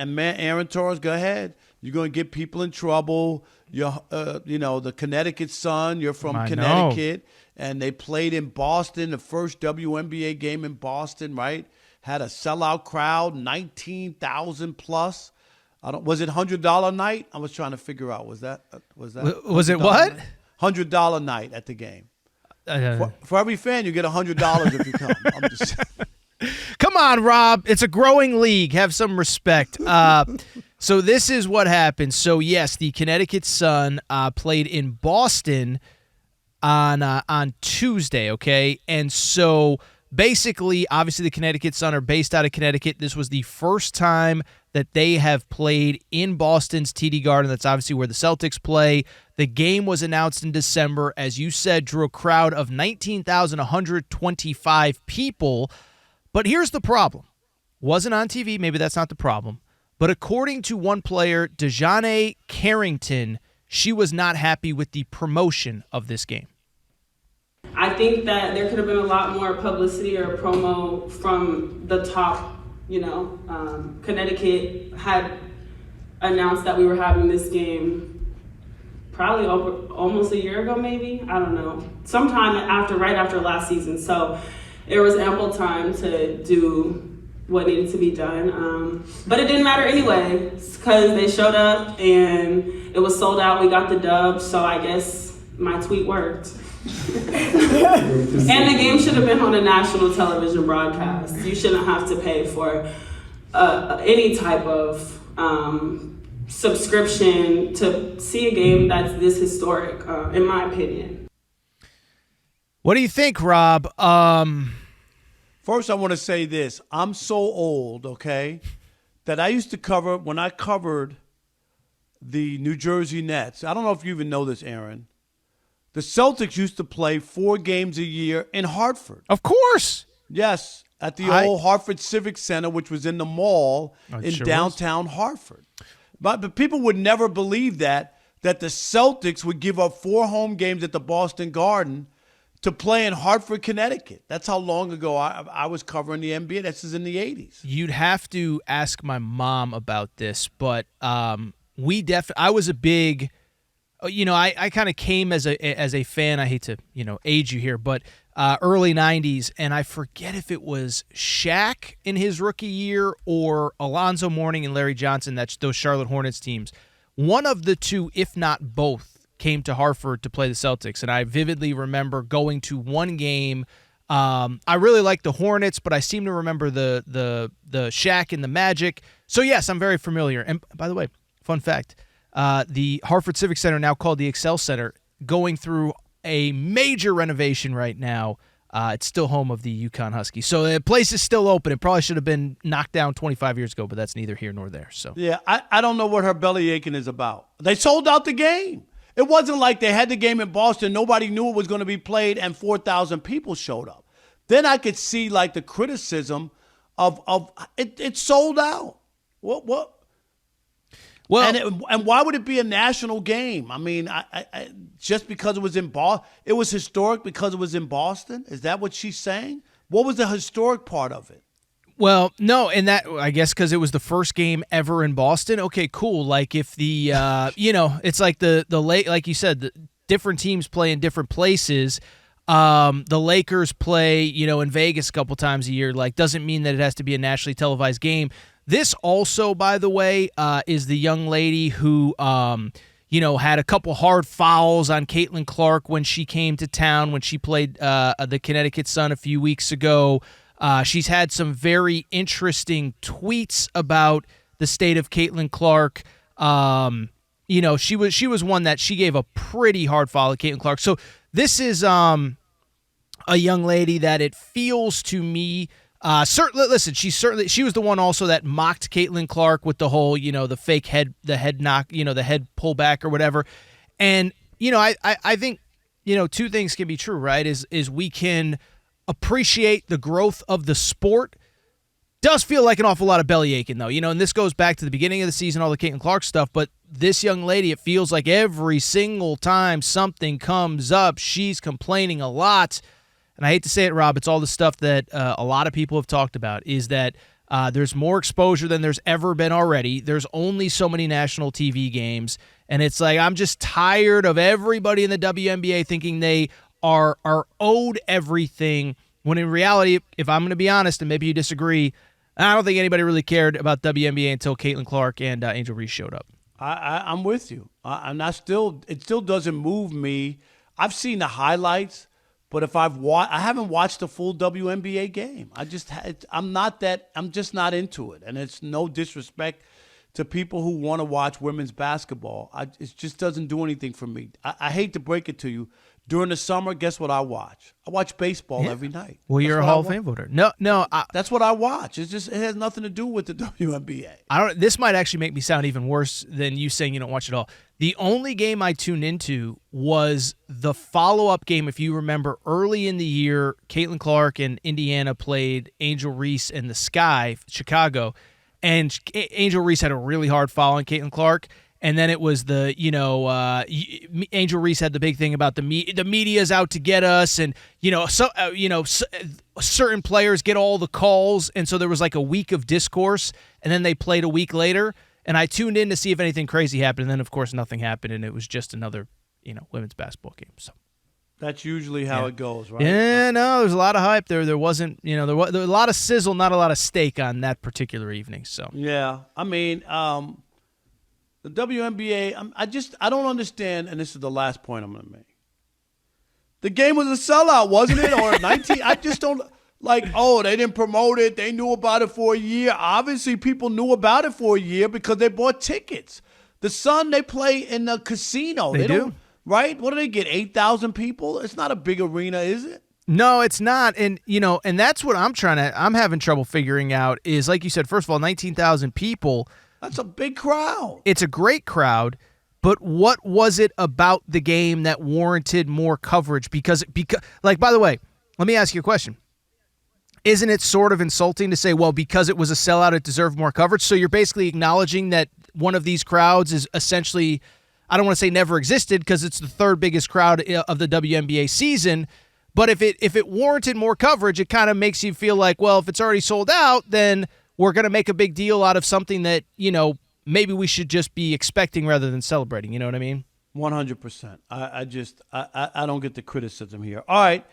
And man, Aaron Torres, go ahead. You're going to get people in trouble. You're, the Connecticut Sun. You're from Connecticut. And they played in Boston, the first WNBA game in Boston, right? Had a sellout crowd, 19,000 plus. Was it $100 night? I was trying to figure out. Was it what? $100 night at the game. For every fan, you get $100 if you come. I'm just Come on, Rob. It's a growing league. Have some respect. So this is what happened. So, yes, the Connecticut Sun played in Boston on Tuesday, okay? And so basically, obviously, the Connecticut Sun are based out of Connecticut. This was the first time that they have played in Boston's TD Garden. That's obviously where the Celtics play. The game was announced in December. As you said, drew a crowd of 19,125 people. But here's the problem. Wasn't on TV. Maybe that's not the problem. But according to one player, Dijonai Carrington, she was not happy with the promotion of this game. I think that there could have been a lot more publicity or promo from the top. Connecticut had announced that we were having this game probably almost a year ago, maybe. I don't know. Sometime right after last season. So there was ample time to do what needed to be done. But it didn't matter anyway because they showed up and it was sold out. We got the dub. So I guess my tweet worked. And the game should have been on a national television broadcast. You shouldn't have to pay for any type of subscription to see a game that's this historic, in my opinion. What do you think, Rob? First, I want to say this. I'm so old, okay, that I used to cover, when I covered the New Jersey Nets, I don't know if you even know this, Aaron, the Celtics used to play 4 games a year in Hartford. Of course. Yes, at the old Hartford Civic Center, which was in the mall in downtown Hartford. But people would never believe that the Celtics would give up 4 home games at the Boston Garden to play in Hartford, Connecticut. That's how long ago I was covering the NBA. This is in the 80s. You'd have to ask my mom about this, but I was a big – I kind of came as a fan. I hate to, age you here, but early 90s, and I forget if it was Shaq in his rookie year or Alonzo Mourning and Larry Johnson, that's those Charlotte Hornets teams. One of the two, if not both, came to Hartford to play the Celtics, and I vividly remember going to one game. I really like the Hornets, but I seem to remember the Shaq and the Magic. So, yes, I'm very familiar. And by the way, fun fact, the Hartford Civic Center, now called the Excel Center, going through a major renovation right now. It's still home of the UConn Huskies. So the place is still open. It probably should have been knocked down 25 years ago, but that's neither here nor there. So yeah, I don't know what her belly aching is about. They sold out the game. It wasn't like they had the game in Boston. Nobody knew it was going to be played, and 4,000 people showed up. Then I could see like the criticism of it sold out. What? Well, and why would it be a national game? I mean, I just because it was in Boston, it was historic because it was in Boston. Is that what she's saying? What was the historic part of it? Well, no, and that, I guess, because it was the first game ever in Boston. Okay, cool. Like if the, it's like the like you said, the different teams play in different places. The Lakers play, in Vegas a couple times a year. Like, doesn't mean that it has to be a nationally televised game. This also, by the way, is the young lady who, had a couple hard fouls on Caitlin Clark when she came to town, when she played the Connecticut Sun a few weeks ago. She's had some very interesting tweets about the state of Caitlin Clark. She was one that she gave a pretty hard foul to Caitlin Clark. So this is a young lady that it feels to me. Listen, she was the one also that mocked Caitlin Clark with the whole, the fake head knock, the head pullback or whatever. And, I think, two things can be true, right? Is we can appreciate the growth of the sport. Does feel like an awful lot of belly aching, though, and this goes back to the beginning of the season, all the Caitlin Clark stuff, but this young lady, it feels like every single time something comes up, she's complaining a lot. And I hate to say it, Rob, it's all the stuff that a lot of people have talked about, is that There's more exposure than there's ever been already. There's only so many national TV games. And it's like, I'm just tired of everybody in the WNBA thinking they are owed everything, when in reality, if I'm going to be honest, and maybe you disagree, I don't think anybody really cared about WNBA until Caitlin Clark and Angel Reese showed up. I'm with you. It still doesn't move me. I've seen the highlights, but if I haven't watched the full WNBA game. I'm just not into it, and it's no disrespect to people who want to watch women's basketball. It just doesn't do anything for me. I hate to break it to you. During the summer, guess what I watch? I watch baseball every night. Well, you're a Hall of Fame voter. No. That's what I watch. It has nothing to do with the WNBA. This might actually make me sound even worse than you saying you don't watch it all. The only game I tuned into was the follow-up game. If you remember, early in the year, Caitlin Clark and Indiana played Angel Reese and the Sky, Chicago, and Angel Reese had a really hard foul on Caitlin Clark. And then it was Angel Reese had the big thing about the media's out to get us, and certain players get all the calls, and so there was like a week of discourse, and then they played a week later, and I tuned in to see if anything crazy happened, and then of course nothing happened, and it was just another women's basketball game. So that's usually how it goes, right? Yeah, no, there's a lot of hype there. There wasn't, there was a lot of sizzle, not a lot of steak on that particular evening. So yeah, I mean. The WNBA, I don't understand, and this is the last point I'm going to make. The game was a sellout, wasn't it? Or 19, I just don't, they didn't promote it. They knew about it for a year. Obviously, people knew about it for a year because they bought tickets. The Sun, they play in the casino. They do. Right? What do they get, 8,000 people? It's not a big arena, is it? No, it's not. And, and that's what I'm having trouble figuring out is, like you said, first of all, 19,000 people. That's a big crowd. It's a great crowd, but what was it about the game that warranted more coverage? Because, by the way, let me ask you a question. Isn't it sort of insulting to say, well, because it was a sellout, it deserved more coverage? So you're basically acknowledging that one of these crowds is essentially, I don't want to say never existed because it's the third biggest crowd of the WNBA season. But if it warranted more coverage, it kind of makes you feel like, well, if it's already sold out, then we're going to make a big deal out of something that, maybe we should just be expecting rather than celebrating. You know what I mean? 100%. I don't get the criticism here. All right.